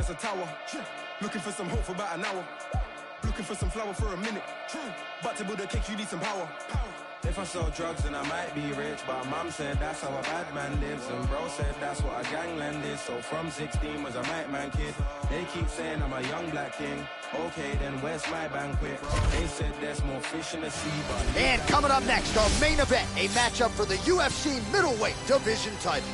as a tower. Looking for some hope for about an hour. Looking for some flour for a minute. But to build a cake, you need some power. If I sell drugs, then I might be rich. But mom said that's how a bad man lives. And bro said that's what a gangland is. So from 16 was a night man kid. They keep saying I'm a young black king. Okay, then where's my banquet? They said there's more fish in the sea. But and coming up next, our main event, a matchup for the UFC middleweight division title.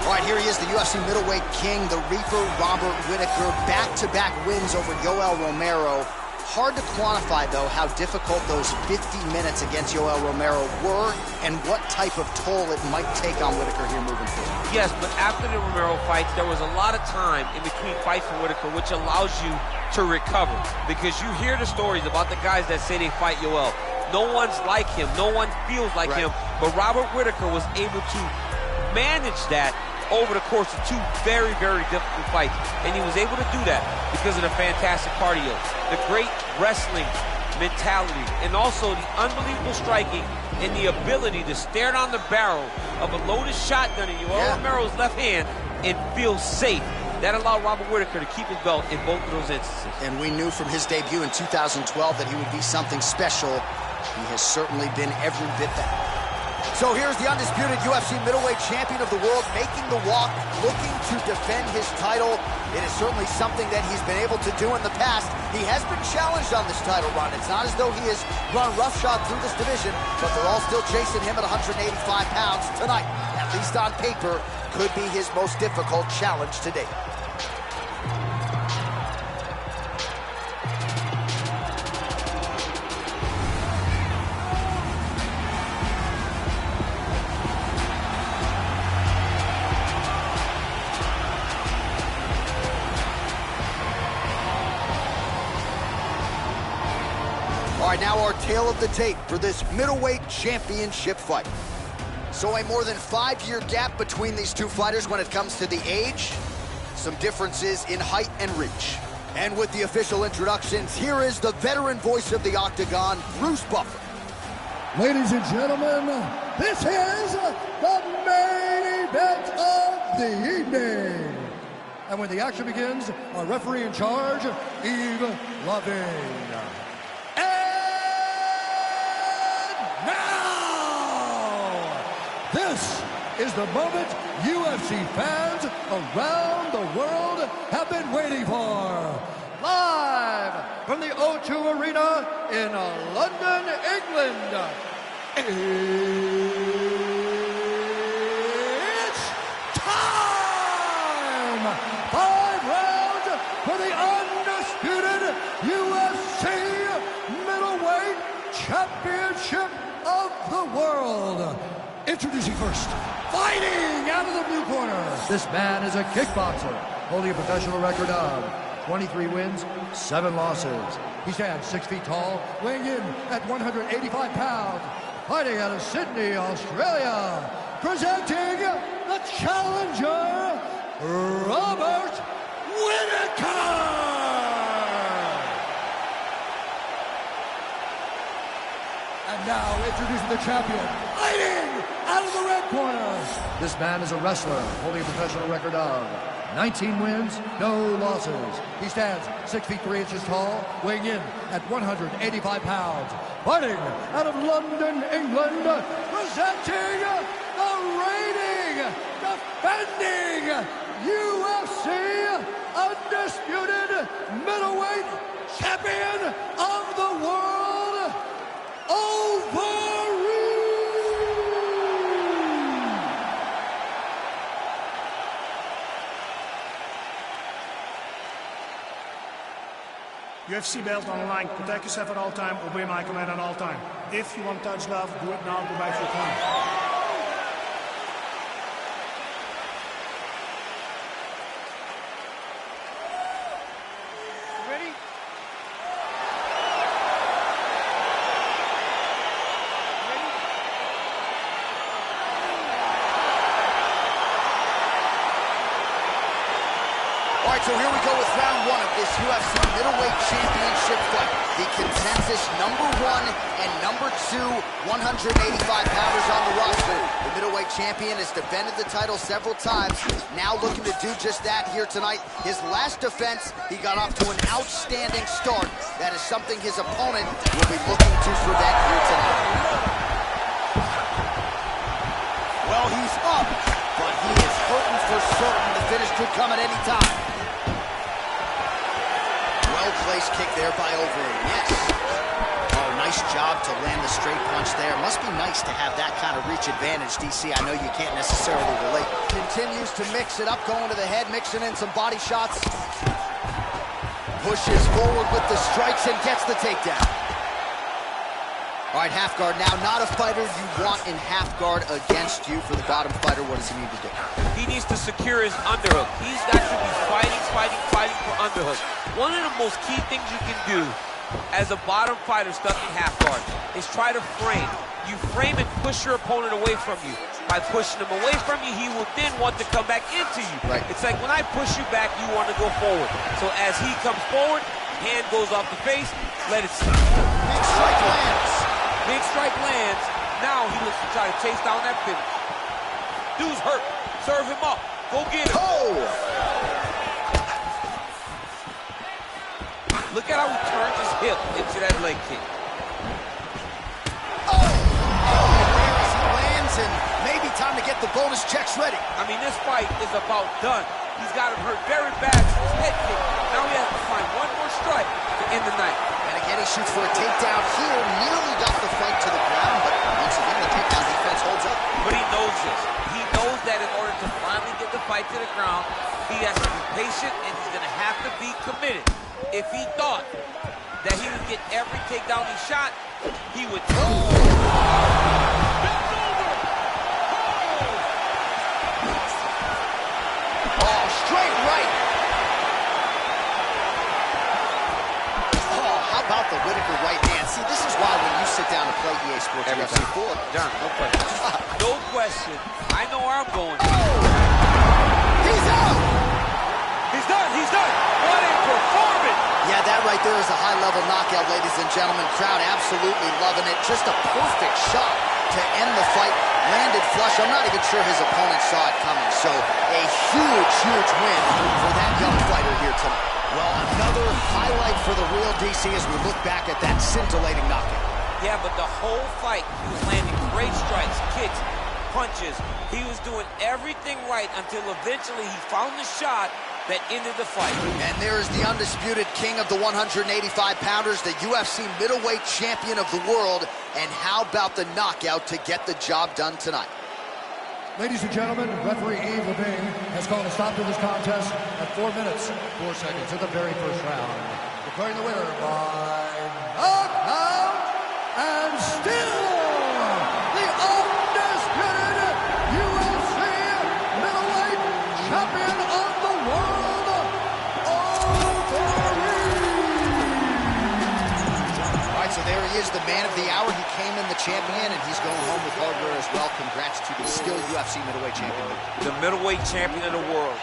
All right, here he is, the UFC middleweight king, the Reaper, Robert Whittaker. Back-to-back wins over Yoel Romero. Hard to quantify, though, how difficult those 50 minutes against Yoel Romero were and what type of toll it might take on Whittaker here moving forward. Yes, but after the Romero fights, there was a lot of time in between fights for Whittaker, which allows you to recover. Because you hear the stories about the guys that say they fight Yoel. No one's like him. No one feels like him. But Robert Whittaker was able to manage that over the course of two very, very difficult fights. And he was able to do that because of the fantastic cardio, the great wrestling mentality, and also the unbelievable striking and the ability to stare down the barrel of a loaded shotgun in Yoel Romero's left hand and feel safe. That allowed Robert Whittaker to keep his belt in both of those instances. And we knew from his debut in 2012 that he would be something special. He has certainly been every bit that. So here's the undisputed UFC middleweight champion of the world making the walk, looking to defend his title. It is certainly something that he's been able to do in the past. He has been challenged on this title run. It's not as though he has run roughshod through this division, but they're all still chasing him at 185 pounds tonight. At least on paper, could be his most difficult challenge to date. All right, now our tale of the tape for this middleweight championship fight. So a more than 5-year gap between these two fighters when it comes to the age, some differences in height and reach. And with the official introductions, here is the veteran voice of the Octagon, Bruce Buffer. Ladies and gentlemen, this is the main event of the evening. And when the action begins, our referee in charge, Yves Lavigne. This is the moment UFC fans around the world have been waiting for. Live from the O2 Arena in London, England. It's time! 5 rounds for the undisputed UFC middleweight championship of the world. Introducing first, fighting out of the blue corner. This man is a kickboxer, holding a professional record of 23 wins, 7 losses. He stands 6 feet tall, weighing in at 185 pounds. Fighting out of Sydney, Australia. Presenting the challenger, Robert Whittaker. And now introducing the champion, fighting out of the red corner. This man is a wrestler, holding a professional record of 19 wins, no losses. He stands 6 feet 3 inches tall, weighing in at 185 pounds. Fighting out of London, England, presenting the reigning, defending UFC undisputed middleweight champion of the world, UFC belt on the line. Protect yourself at all time. Obey my command at all time. If you want to touch love, do it now. Go back to your corner. So here we go with round 1 of this UFC middleweight championship fight. fastest #1 and #2 185-pounders on the roster. The middleweight champion has defended the title several times, now looking to do just that here tonight. His last defense, he got off to an outstanding start. That is something his opponent will be looking to prevent here tonight. Well, he's up, but he is hurting for certain. The finish could come at any time. Well-placed kick there by Overeem. Yes. Oh, nice job to land the straight punch there. Must be nice to have that kind of reach advantage, DC. I know you can't necessarily relate. Continues to mix it up, going to the head, mixing in some body shots. Pushes forward with the strikes and gets the takedown. All right, half guard now. Not a fighter you want in half guard against you. For the bottom fighter, what does he need to do? He needs to secure his underhook. He's got to be fighting for underhook. One of the most key things you can do as a bottom fighter stuck in half guard is try to frame. You frame and push your opponent away from you. By pushing him away from you, he will then want to come back into you. Right. It's like when I push you back, you want to go forward. So as he comes forward, hand goes off the face, let it slip. Big strike lands. Big strike lands. Now he looks to try to chase down that finish. Dude's hurt. Serve him up. Go get him. Oh! Look at how he turns his hip into that leg kick. Oh! Oh, as he lands, and maybe time to get the bonus checks ready. I mean, this fight is about done. He's got him hurt very bad to his head kick. Now he has to find one more strike to end the night. And again, he shoots for a takedown here. Nearly got the fight to the ground, but once again, the takedown defense holds up. But he knows this. He knows that in order to finally get the fight to the ground, he has to be patient and he's going to have to be committed. If he thought that he would get every takedown he shot, he would. Oh, straight right. Oh, how about the Whitaker right hand? See, this is why when you sit down and play EA Sports UFC 4, John, no question. No question. I know where I'm going. He's out! He's done. He's done. What a performance. Yeah, that right there is a high-level knockout, ladies and gentlemen. Crowd absolutely loving it. Just a perfect shot to end the fight. Landed flush. I'm not even sure his opponent saw it coming. So a huge, huge win for that young fighter here tonight. Well, another highlight for the real DC as we look back at that scintillating knockout. Yeah, but the whole fight, he was landing great strikes, kicks, punches. He was doing everything right until eventually he found the shot that ended the fight. And there is the undisputed king of the 185-pounders, the UFC middleweight champion of the world. And how about the knockout to get the job done tonight? Ladies and gentlemen, referee Yves Levine has called a stop to this contest at 4 minutes, 4 seconds of the very first round. Declaring the winner by knockout and still the undisputed UFC middleweight champion of the world, All right, so there he is, the man of the hour. He came in the champion, and he's going home with hardware as well. Congrats to the still UFC middleweight champion. The middleweight champion of the world.